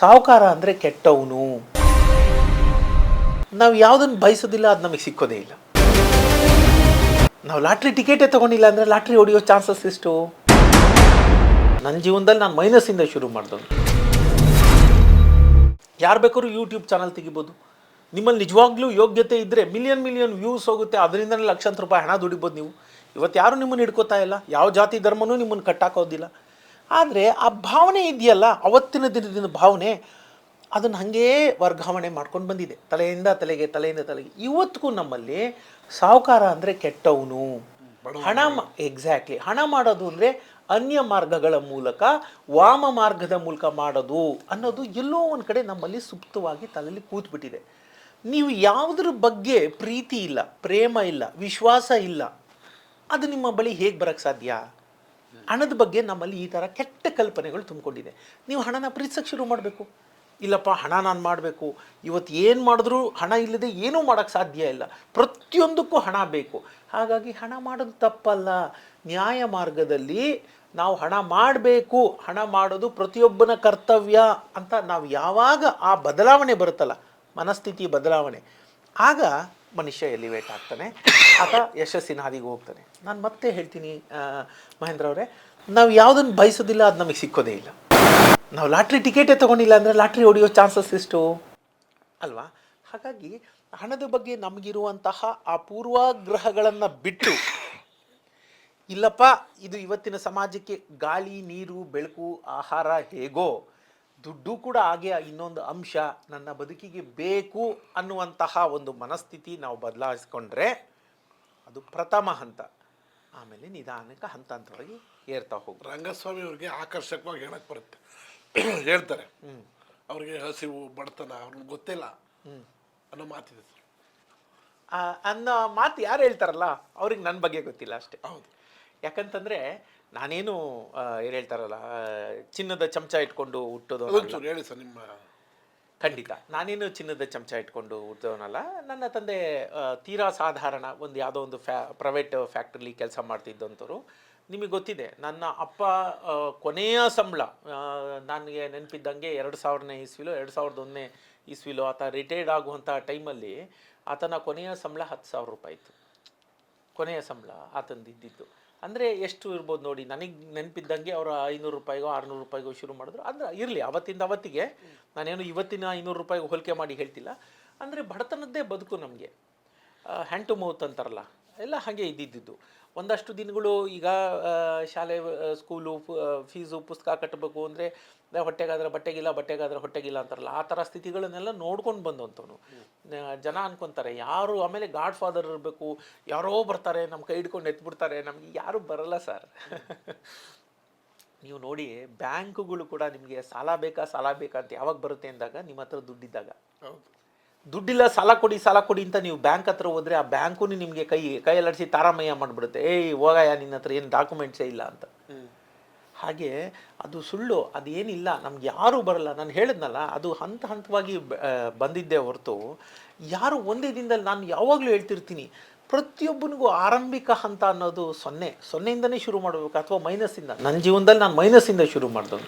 ಸಾಹುಕಾರ ಅಂದರೆ ಕೆಟ್ಟವನು. ನಾವು ಯಾವುದನ್ನು ಬಯಸೋದಿಲ್ಲ ಅದು ನಮಗೆ ಸಿಕ್ಕೋದೇ ಇಲ್ಲ. ನಾವು ಲಾಟ್ರಿ ಟಿಕೆಟೇ ತೊಗೊಂಡಿಲ್ಲ ಅಂದರೆ ಲಾಟ್ರಿ ಹೊಡೆಯೋ ಚಾನ್ಸಸ್ ಎಷ್ಟು? ನನ್ನ ಜೀವನದಲ್ಲಿ ನಾನು ಮೈನಸ್ಸಿಂದ ಶುರು ಮಾಡಿದವನು. ಯಾರು ಬೇಕಾದ್ರೂ ಯೂಟ್ಯೂಬ್ ಚಾನಲ್ ತೆಗಿಬೋದು. ನಿಮ್ಮಲ್ಲಿ ನಿಜವಾಗ್ಲೂ ಯೋಗ್ಯತೆ ಇದ್ದರೆ ಮಿಲಿಯನ್ ವ್ಯೂಸ್ ಹೋಗುತ್ತೆ, ಅದರಿಂದನೇ ಲಕ್ಷಾಂತರ ರೂಪಾಯಿ ಹಣ ದುಡಿಬೋದು ನೀವು. ಇವತ್ತು ಯಾರೂ ನಿಮ್ಮನ್ನು ಹಿಡ್ಕೋತಾ ಇಲ್ಲ, ಯಾವ ಜಾತಿ ಧರ್ಮನೂ ನಿಮ್ಮನ್ನು ಕಟ್ಟಾಕೋದಿಲ್ಲ. ಆದರೆ ಆ ಭಾವನೆ ಇದೆಯಲ್ಲ, ಅವತ್ತಿನ ದಿನದಿಂದ ಭಾವನೆ, ಅದನ್ನು ಹಾಗೇ ವರ್ಗಾವಣೆ ಮಾಡ್ಕೊಂಡು ಬಂದಿದೆ, ತಲೆಯಿಂದ ತಲೆಗೆ. ಇವತ್ತಿಗೂ ನಮ್ಮಲ್ಲಿ ಸಾಹುಕಾರ ಅಂದರೆ ಕೆಟ್ಟವನು, ಎಕ್ಸಾಕ್ಟ್ಲಿ ಹಣ ಮಾಡೋದು ಅಂದರೆ ಅನ್ಯ ಮಾರ್ಗಗಳ ಮೂಲಕ, ವಾಮ ಮಾರ್ಗದ ಮೂಲಕ ಮಾಡೋದು ಅನ್ನೋದು ಎಲ್ಲೋ ಒಂದು ಕಡೆ ನಮ್ಮಲ್ಲಿ ಸುಪ್ತವಾಗಿ ತಲೆಯಲ್ಲಿ ಕೂತ್ಬಿಟ್ಟಿದೆ. ನೀವು ಯಾವುದ್ರ ಬಗ್ಗೆ ಪ್ರೀತಿ ಇಲ್ಲ, ಪ್ರೇಮ ಇಲ್ಲ, ವಿಶ್ವಾಸ ಇಲ್ಲ, ಅದು ನಿಮ್ಮ ಬಳಿ ಹೇಗೆ ಬರೋಕ್ಕೆ ಸಾಧ್ಯ? ಹಣದ ಬಗ್ಗೆ ನಮ್ಮಲ್ಲಿ ಈ ಥರ ಕೆಟ್ಟ ಕಲ್ಪನೆಗಳು ತುಂಬಿಕೊಂಡಿದೆ. ನೀವು ಹಣನ ಪ್ರೀತಿಸೋಕ್ಕೆ ಶುರು ಮಾಡಬೇಕು. ಇಲ್ಲಪ್ಪ, ಹಣ ನಾನು ಮಾಡಬೇಕು, ಇವತ್ತು ಏನು ಮಾಡಿದ್ರೂ ಹಣ ಇಲ್ಲದೆ ಏನೂ ಮಾಡೋಕ್ಕೆ ಸಾಧ್ಯ ಇಲ್ಲ, ಪ್ರತಿಯೊಂದಕ್ಕೂ ಹಣ ಬೇಕು. ಹಾಗಾಗಿ ಹಣ ಮಾಡೋದು ತಪ್ಪಲ್ಲ, ನ್ಯಾಯ ಮಾರ್ಗದಲ್ಲಿ ನಾವು ಹಣ ಮಾಡಬೇಕು, ಹಣ ಮಾಡೋದು ಪ್ರತಿಯೊಬ್ಬನ ಕರ್ತವ್ಯ ಅಂತ ನಾವು ಯಾವಾಗ ಆ ಬದಲಾವಣೆ ಬರುತ್ತಲ್ಲ, ಮನಸ್ಥಿತಿ ಬದಲಾವಣೆ, ಆಗ ಮನುಷ್ಯ ಎಲಿವೇಟ್ ಆಗ್ತಾನೆ, ಆತ ಯಶಸ್ಸಿನ ಹಾದಿಗೆ ಹೋಗ್ತಾನೆ. ನಾನು ಮತ್ತೆ ಹೇಳ್ತೀನಿ ಮಹೇಂದ್ರ ಅವರೇ, ನಾವು ಯಾವುದನ್ನು ಬಯಸೋದಿಲ್ಲ ಅದು ನಮಗೆ ಸಿಕ್ಕೋದೇ ಇಲ್ಲ. ನಾವು ಲಾಟ್ರಿ ಟಿಕೆಟೇ ತೊಗೊಂಡಿಲ್ಲ ಅಂದರೆ ಲಾಟ್ರಿ ಹೊಡೆಯೋ ಚಾನ್ಸಸ್ ಎಷ್ಟು ಅಲ್ವಾ? ಹಾಗಾಗಿ ಹಣದ ಬಗ್ಗೆ ನಮಗಿರುವಂತಹ ಆ ಪೂರ್ವಾಗ್ರಹಗಳನ್ನು ಬಿಟ್ಟು, ಇಲ್ಲಪ್ಪ ಇದು ಇವತ್ತಿನ ಸಮಾಜಕ್ಕೆ ಗಾಳಿ, ನೀರು, ಬೆಳಕು, ಆಹಾರ ಹೇಗೋ ದುಡ್ಡು ಕೂಡ ಹಾಗೆ ಇನ್ನೊಂದು ಅಂಶ ನನ್ನ ಬದುಕಿಗೆ ಬೇಕು ಅನ್ನುವಂತಹ ಒಂದು ಮನಸ್ಥಿತಿ ನಾವು ಬದಲಾಯಿಸ್ಕೊಂಡ್ರೆ ಅದು ಪ್ರಥಮ ಹಂತ. ಆಮೇಲೆ ನಿಧಾನಕ್ಕೆ ಹಂತವಾಗಿ ಏರ್ತಾ ಹೋಗಿ. ರಂಗಸ್ವಾಮಿ ಅವ್ರಿಗೆ ಆಕರ್ಷಕವಾಗಿ ಹೇಳಕ್ ಬರುತ್ತೆ, ಹೇಳ್ತಾರೆ, ಅವ್ರಿಗೆ ಹಸಿವು, ಬಡತನ ಅವ್ರಿಗೆ ಗೊತ್ತಿಲ್ಲ ಅನ್ನೋ ಮಾತಿದೆ ಸರ್. ಅನ್ನೋ ಮಾತು ಯಾರು ಹೇಳ್ತಾರಲ್ಲ ಅವ್ರಿಗೆ ನನ್ನ ಬಗ್ಗೆ ಗೊತ್ತಿಲ್ಲ ಅಷ್ಟೇ. ಹೌದು. ಯಾಕಂತಂದರೆ ನಾನೇನು ಏನು ಹೇಳ್ತಾರಲ್ಲ, ಚಿನ್ನದ ಚಮಚ ಇಟ್ಕೊಂಡು ಹುಟ್ಟೋದು ಹೇಳಿ ಸರ್ ನಿಮ್ಮ. ಖಂಡಿತ ನಾನೇನು ಚಿನ್ನದ ಚಮಚ ಇಟ್ಕೊಂಡು ಹುಟ್ಟಿದವನಲ್ಲ. ನನ್ನ ತಂದೆ ತೀರಾ ಸಾಧಾರಣ ಒಂದು ಯಾವುದೋ ಒಂದು ಪ್ರೈವೇಟ್ ಫ್ಯಾಕ್ಟ್ರಿಲಿ ಕೆಲಸ ಮಾಡ್ತಿದ್ದಂಥವ್ರು. ನಿಮಗೆ ಗೊತ್ತಿದೆ, ನನ್ನ ಅಪ್ಪ ಕೊನೆಯ ಸಂಬಳ ನನಗೆ ನೆನಪಿದ್ದಂಗೆ 2000ನೇ ಇಸ್ವಿಲೋ 2001ನೇ ಇಸ್ವಿಲೋ ಆತ ರಿಟೈರ್ಡ್ ಆಗುವಂಥ ಟೈಮಲ್ಲಿ ಆತನ ಕೊನೆಯ ಸಂಬಳ 10,000 ರೂಪಾಯಿ ಇತ್ತು. ಕೊನೆಯ ಸಂಬಳ ಆತಂದಿದ್ದು ಅಂದರೆ ಎಷ್ಟು ಇರ್ಬೋದು ನೋಡಿ. ನನಗೆ ನೆನಪಿದ್ದಂಗೆ ಅವರು 500 ರೂಪಾಯಿಗೋ 600 ರೂಪಾಯಿಗೋ ಶುರು ಮಾಡಿದ್ರು. ಅಂದರೆ ಇರಲಿ, ಅವತ್ತಿಂದ ಅವತ್ತಿಗೆ ನಾನೇನು ಇವತ್ತಿನ 500 ರೂಪಾಯಿಗೆ ಹೋಲಿಕೆ ಮಾಡಿ ಹೇಳ್ತಿಲ್ಲ. ಅಂದರೆ ಬಡತನದ್ದೇ ಬದುಕು ನಮಗೆ, ಹ್ಯಾಂಡ್ ಟು ಮೌತ್ ಅಂತಾರಲ್ಲ, ಎಲ್ಲ ಹಾಗೆ ಇದ್ದಿದ್ದು. ಒಂದಷ್ಟು ದಿನಗಳು ಈಗ ಶಾಲೆ, ಸ್ಕೂಲು, ಫೀಸು, ಪುಸ್ತಕ ಕಟ್ಟಬೇಕು ಅಂದರೆ ಹೊಟ್ಟೆಗಾದ್ರೆ ಬಟ್ಟೆಗಿಲ್ಲ, ಬಟ್ಟೆಗಾದ್ರೆ ಹೊಟ್ಟೆಗಿಲ್ಲ ಅಂತಾರಲ್ಲ, ಆ ಥರ ಸ್ಥಿತಿಗಳನ್ನೆಲ್ಲ ನೋಡ್ಕೊಂಡು ಬಂದಂಥವ್ನು. ಜನ ಅನ್ಕೊತಾರೆ ಯಾರು, ಆಮೇಲೆ ಗಾಡ್ ಫಾದರ್ ಇರಬೇಕು, ಯಾರೋ ಬರ್ತಾರೆ ನಮ್ಮ ಕೈ ಹಿಡ್ಕೊಂಡು ಎತ್ಬಿಡ್ತಾರೆ, ನಮಗೆ ಯಾರು ಬರಲ್ಲ ಸರ್. ನೀವು ನೋಡಿ, ಬ್ಯಾಂಕುಗಳು ಕೂಡ ನಿಮಗೆ ಸಾಲ ಬೇಕಾ ಅಂತ ಯಾವಾಗ ಬರುತ್ತೆ ಅಂದಾಗ ನಿಮ್ಮ ಹತ್ರ ದುಡ್ಡಿದ್ದಾಗ. ದುಡ್ಡಿಲ್ಲ, ಸಾಲ ಕೊಡಿ ಅಂತ ನೀವು ಬ್ಯಾಂಕ್ ಹತ್ರ ಹೋದರೆ ಆ ಬ್ಯಾಂಕು ನಿಮಗೆ ಕೈಯಲ್ಲಾಡಿಸಿ ತಾರಾಮಯ್ಯ ಮಾಡಿಬಿಡುತ್ತೆ. ಹೋಗಯ್ಯ, ನಿನ್ನ ಹತ್ರ ಏನು ಡಾಕ್ಯುಮೆಂಟ್ಸೇ ಇಲ್ಲ ಅಂತ. ಹಾಗೆ ಅದು ಸುಳ್ಳು, ಅದೇನಿಲ್ಲ, ನಮ್ಗೆ ಯಾರೂ ಬರಲ್ಲ. ನಾನು ಹೇಳಿದ್ನಲ್ಲ, ಅದು ಹಂತವಾಗಿ ಬಂದಿದ್ದೇ ಹೊರತು ಯಾರು ಒಂದೇ ದಿನದಲ್ಲಿ. ನಾನು ಯಾವಾಗಲೂ ಹೇಳ್ತಿರ್ತೀನಿ, ಪ್ರತಿಯೊಬ್ಬನಿಗೂ ಆರಂಭಿಕ ಹಂತ ಅನ್ನೋದು ಸೊನ್ನೆಯಿಂದನೇ ಶುರು ಮಾಡಬೇಕು, ಅಥವಾ ಮೈನಸ್ಸಿಂದ. ನನ್ನ ಜೀವನದಲ್ಲಿ ನಾನು ಮೈನಸ್ಸಿಂದ ಶುರು ಮಾಡಿದವನು.